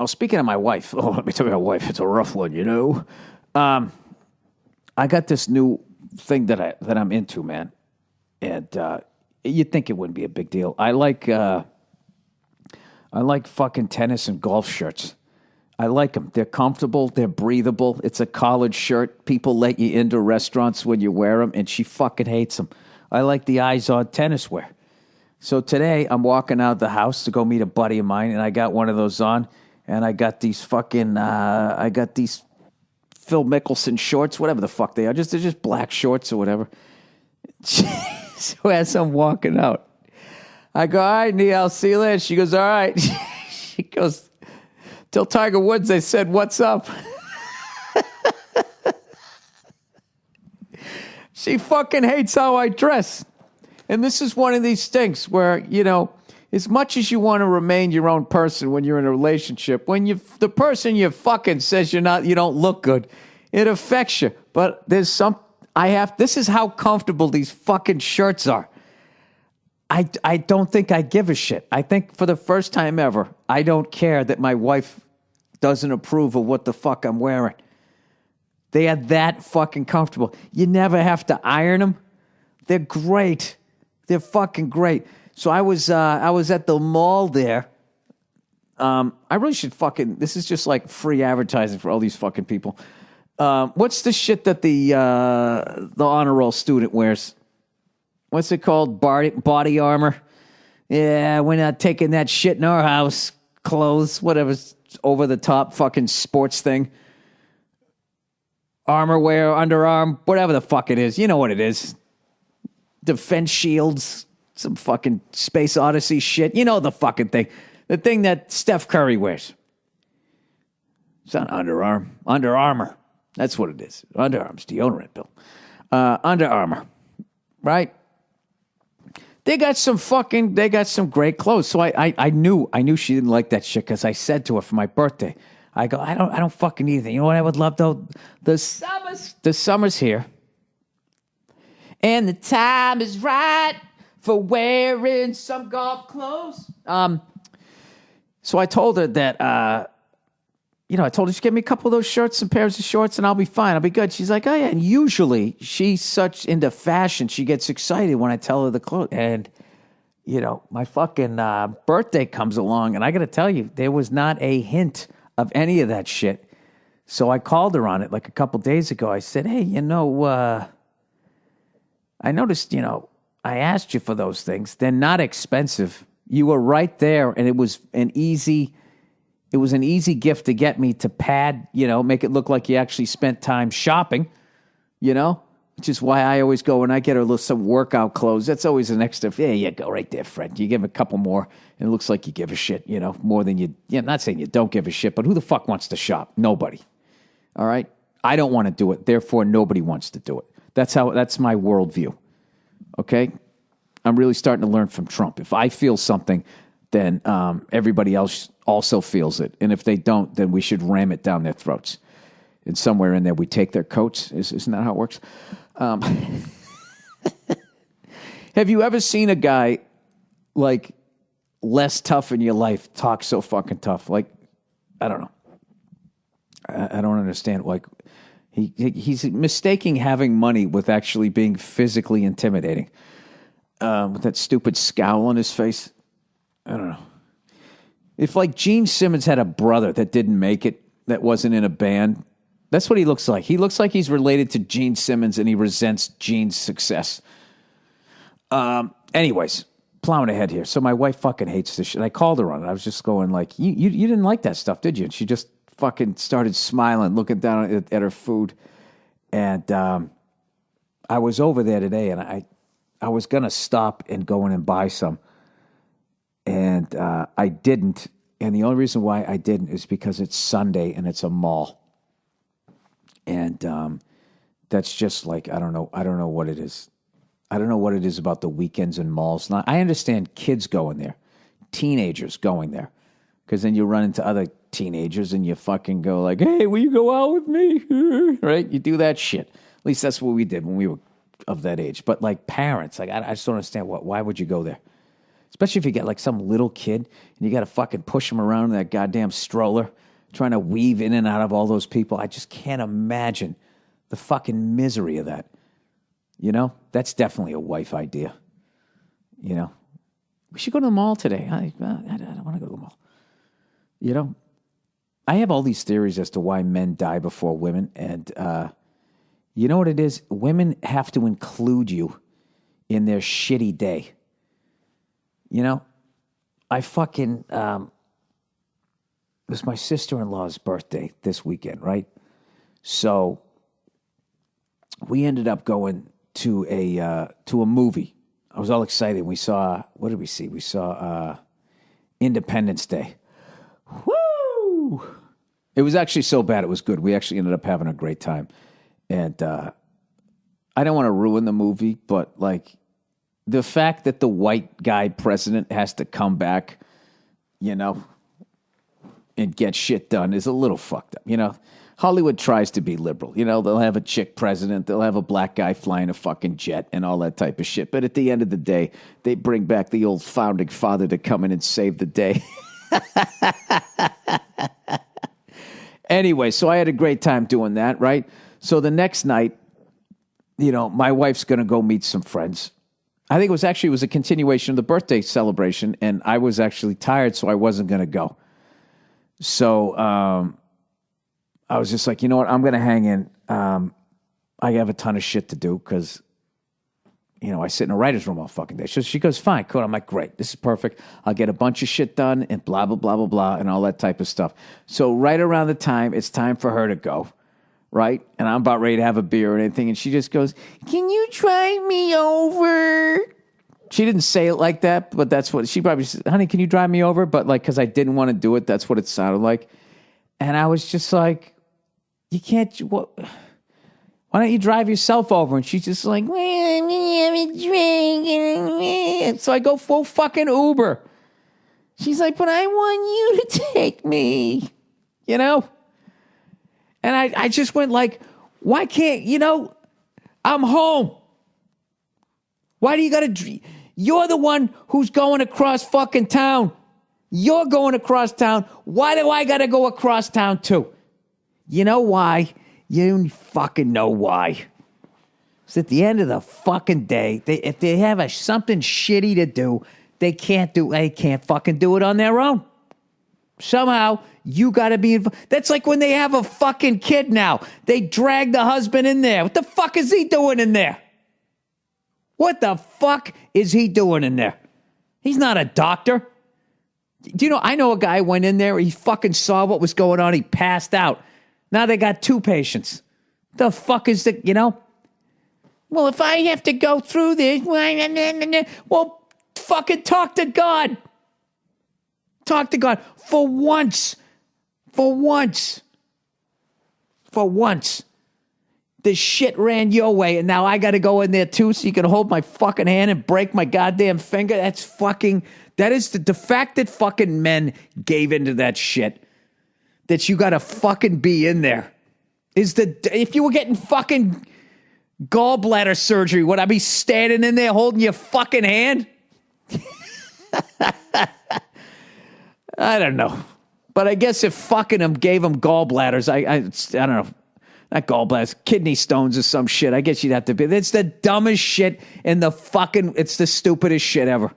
Oh, speaking of my wife, let me tell you, my wife, it's a rough one, you know. I got this new thing that I'm into, man, and you'd think it wouldn't be a big deal. I like fucking tennis and golf shirts. I like them. They're comfortable. They're breathable. It's a collared shirt. People let you into restaurants when you wear them, and she fucking hates them. I like the eyes on tennis wear. So today I'm walking out of the house to go meet a buddy of mine, and I got one of those on, and I got these fucking, I got these Phil Mickelson shorts, whatever the fuck they are. They're just black shorts or whatever. So as I'm walking out, I go, all right, Neil, I'll see you later. She goes, all right. She goes, till Tiger Woods, they said, what's up? She fucking hates how I dress. And this is one of these things where, you know, as much as you want to remain your own person when you're in a relationship, when the person you fucking says you don't look good, it affects you. But there's this is how comfortable these fucking shirts are. I don't think I give a shit. I think for the first time ever, I don't care that my wife doesn't approve of what the fuck I'm wearing. They are that fucking comfortable. You never have to iron them. They're great. They're fucking great. So I was at the mall there. I really should this is just like free advertising for all these fucking people. What's the shit that the honor roll student wears? What's it called? Body armor? Yeah, we're not taking that shit in our house. Clothes, whatever, over the top fucking sports thing. Armor wear, underarm, whatever the fuck it is. You know what it is. Defense shields, some fucking Space Odyssey shit. You know the fucking thing. The thing that Steph Curry wears. It's not underarm. Under Armour. That's what it is. Underarm's deodorant, Bill. Under Armour. Right? They got some great clothes. So I knew she didn't like that shit because I said to her for my birthday, I go, I don't fucking need anything. You know what I would love though? The summer's here. And the time is right for wearing some golf clothes. So I told her that, I told her she give me a couple of those shirts, some pairs of shorts, and I'll be fine. I'll be good. She's like, oh yeah. And usually she's such into fashion, she gets excited when I tell her the clothes. And, my fucking birthday comes along, and I got to tell you, there was not a hint of any of that shit. So I called her on it like a couple days ago. I said, hey, I noticed, I asked you for those things. They're not expensive. You were right there, and it was an easy gift to get me to pad, make it look like you actually spent time shopping, which is why I always go when I get her some workout clothes. That's always an extra. Yeah, you go right there, friend. You give a couple more, and it looks like you give a shit, more than you. Yeah, I'm not saying you don't give a shit, but who the fuck wants to shop? Nobody. All right, I don't want to do it. Therefore, nobody wants to do it. That's my worldview. Okay, I'm really starting to learn from Trump. If I feel something, then everybody else also feels it. And if they don't, then we should ram it down their throats. And somewhere in there, we take their coats. Isn't that how it works? Have you ever seen a guy, like, less tough in your life talk so fucking tough? Like, I don't know. I don't understand. Like, he's mistaking having money with actually being physically intimidating. With that stupid scowl on his face. I don't know. If like Gene Simmons had a brother that didn't make it, that wasn't in a band, that's what he looks like. He looks like he's related to Gene Simmons and he resents Gene's success. Anyways, plowing ahead here. So my wife fucking hates this shit. I called her on it. I was just going like, you didn't like that stuff, did you? And she just fucking started smiling, looking down at her food. And I was over there today and I was going to stop and go in and buy some. And I didn't. And the only reason why I didn't is because it's Sunday and it's a mall. And that's just like, I don't know what it is. I don't know what it is about the weekends and malls. Now, I understand kids going there, teenagers going there, because then you run into other teenagers and you fucking go like, hey, will you go out with me? Right? You do that shit. At least that's what we did when we were of that age. But like parents, like I just don't understand why would you go there? Especially if you get like some little kid and you got to fucking push him around in that goddamn stroller, trying to weave in and out of all those people. I just can't imagine the fucking misery of that. You know, that's definitely a wife idea. You know, we should go to the mall today. I don't want to go to the mall. You know, I have all these theories as to why men die before women. And you know what it is? Women have to include you in their shitty day. You know, I fucking, it was my sister-in-law's birthday this weekend, right? So we ended up going to a movie. I was all excited. We saw, what did we see? We saw Independence Day. Woo! It was actually so bad it was good. We actually ended up having a great time. And I don't want to ruin the movie, but like, the fact that the white guy president has to come back, you know, and get shit done is a little fucked up. You know, Hollywood tries to be liberal. You know, they'll have a chick president. They'll have a black guy flying a fucking jet and all that type of shit. But at the end of the day, they bring back the old founding father to come in and save the day. Anyway, so I had a great time doing that, right? So the next night, you know, my wife's going to go meet some friends. I think it was a continuation of the birthday celebration, and I was actually tired, so I wasn't going to go. So I was just like, you know what, I'm going to hang in. I have a ton of shit to do because, you know, I sit in a writer's room all fucking day. So she goes, fine, cool. I'm like, great, this is perfect. I'll get a bunch of shit done and blah, blah, blah, blah, blah, and all that type of stuff. So right around the time it's time for her to go, right? And I'm about ready to have a beer or anything. And she just goes, can you drive me over? She didn't say it like that, but that's what she probably said. Honey, can you drive me over? But like, because I didn't want to do it, that's what it sounded like. And I was just like, you can't, what? Why don't you drive yourself over? And she's just like, well, I'm gonna have a drink. So I go full fucking Uber. She's like, but I want you to take me, you know? And I just went like, why can't, you know, I'm home. Why do you got to, you're the one who's going across fucking town. You're going across town. Why do I got to go across town too? You know why? You fucking know why. It's at the end of the fucking day, if they have something shitty to do, they can't fucking do it on their own. Somehow, you got to be involved. That's like when they have a fucking kid now. They drag the husband in there. What the fuck is he doing in there? What the fuck is he doing in there? He's not a doctor. Do you know, I know a guy went in there, he fucking saw what was going on, he passed out. Now they got 2 patients. The fuck is the, you know? Well, if I have to go through this, well, fucking talk to God. Talk to God. For once, the shit ran your way, and now I got to go in there too so you can hold my fucking hand and break my goddamn finger. That is the fact that fucking men gave into that shit, that you got to fucking be in there, if you were getting fucking gallbladder surgery, would I be standing in there holding your fucking hand? I don't know. But I guess if fucking him gave him gallbladders, I don't know. Not gallbladders, kidney stones or some shit. I guess you'd have to be. It's the dumbest shit in the fucking, it's the stupidest shit ever.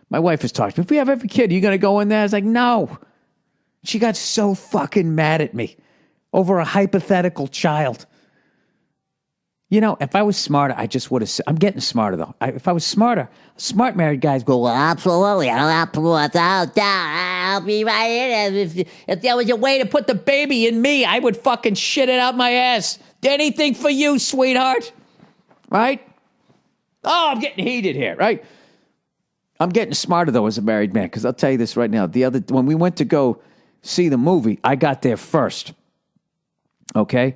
My wife has talked to me. If we have every kid, are you going to go in there? I was like, no. She got so fucking mad at me over a hypothetical child. You know, if I was smarter, I just would have said, I'm getting smarter though. If I was smarter, smart married guys go, well, absolutely. I'll be right in. If there was a way to put the baby in me, I would fucking shit it out my ass. Anything for you, sweetheart. Right? Oh, I'm getting heated here, right? I'm getting smarter though as a married man, because I'll tell you this right now. When we went to go see the movie, I got there first. Okay?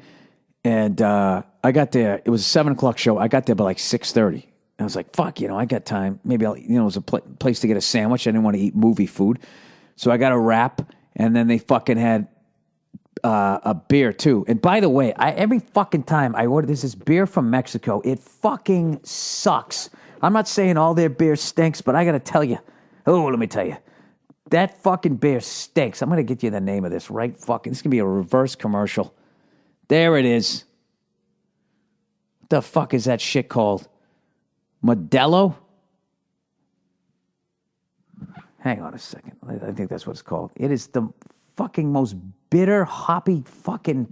And I got there, it was a 7 o'clock show. I got there by like 6:30. I was like, fuck, you know, I got time. Maybe I'll, you know, it was a place to get a sandwich. I didn't want to eat movie food. So I got a wrap, and then they fucking had a beer too. And by the way, every fucking time I order this beer from Mexico, it fucking sucks. I'm not saying all their beer stinks, but I got to tell you. Oh, let me tell you. That fucking beer stinks. I'm going to get you the name of this right fucking. This is going to be a reverse commercial. There it is. What the fuck is that shit called? Modelo? Hang on a second. I think that's what it's called. It is the fucking most bitter, hoppy fucking...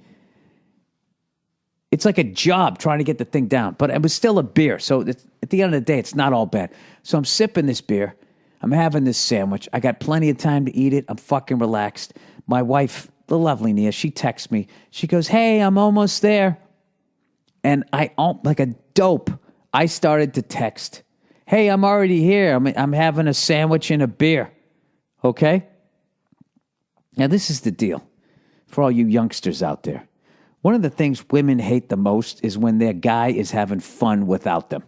It's like a job trying to get the thing down. But it was still a beer. So at the end of the day, it's not all bad. So I'm sipping this beer. I'm having this sandwich. I got plenty of time to eat it. I'm fucking relaxed. My wife, the lovely Nia, she texts me. She goes, hey, I'm almost there. And like a dope, I started to text. Hey, I'm already here. I'm having a sandwich and a beer. Okay? Now, this is the deal for all you youngsters out there. One of the things women hate the most is when their guy is having fun without them.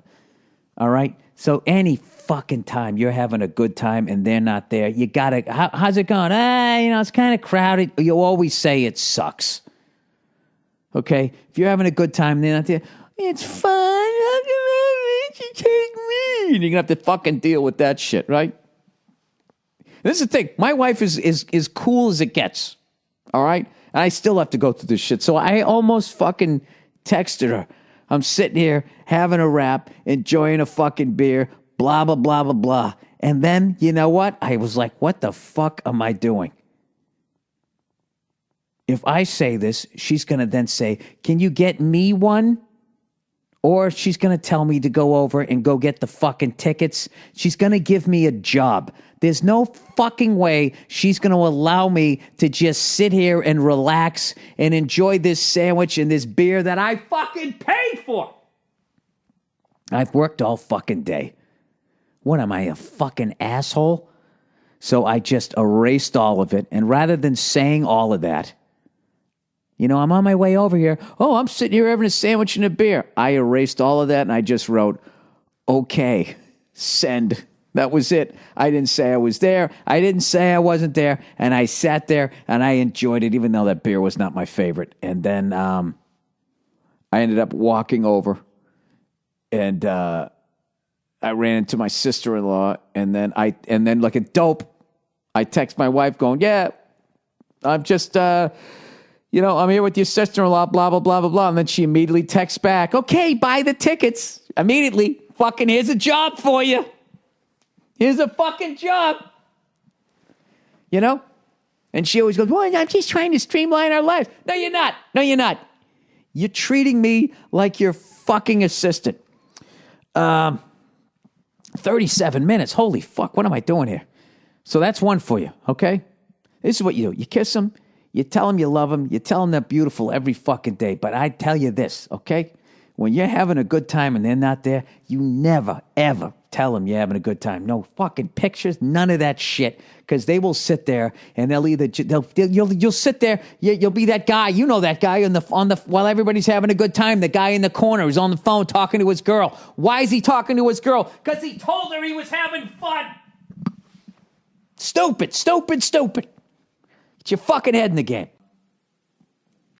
All right? So any fucking time you're having a good time and they're not there, you gotta, how's it going? It's kind of crowded. You always say it sucks. Okay? If you're having a good time and they're not there, it's fun. How come you take me? And you're gonna have to fucking deal with that shit, right? This is the thing. My wife is cool as it gets. All right? And I still have to go through this shit. So I almost fucking texted her. I'm sitting here having a wrap, enjoying a fucking beer, blah, blah, blah, blah, blah. And then, you know what? I was like, what the fuck am I doing? If I say this, she's going to then say, can you get me one? Or she's going to tell me to go over and go get the fucking tickets. She's going to give me a job. There's no fucking way she's going to allow me to just sit here and relax and enjoy this sandwich and this beer that I fucking paid for. I've worked all fucking day. What am I, a fucking asshole? So I just erased all of it. And rather than saying all of that, I'm on my way over here. Oh, I'm sitting here having a sandwich and a beer. I erased all of that and I just wrote, okay, send. That was it. I didn't say I was there. I didn't say I wasn't there. And I sat there and I enjoyed it, even though that beer was not my favorite. And then I ended up walking over and I ran into my sister-in-law. And then like a dope, I text my wife going, yeah, I'm just... I'm here with your sister-in-law, blah, blah, blah, blah, blah. And then she immediately texts back, okay, buy the tickets. Immediately, fucking here's a job for you. Here's a fucking job. And she always goes, well, I'm just trying to streamline our lives. No, you're not. No, you're not. You're treating me like your fucking assistant. 37 minutes. Holy fuck, what am I doing here? So that's one for you, okay? This is what you do. You kiss them. You tell them you love them. You tell them they're beautiful every fucking day. But I tell you this, okay? When you're having a good time and they're not there, you never, ever tell them you're having a good time. No fucking pictures, none of that shit. Because they will sit there and you'll sit there. You'll be that guy. You know that guy while everybody's having a good time. The guy in the corner who's on the phone talking to his girl. Why is he talking to his girl? Because he told her he was having fun. Stupid, stupid, stupid. Get your fucking head in the game.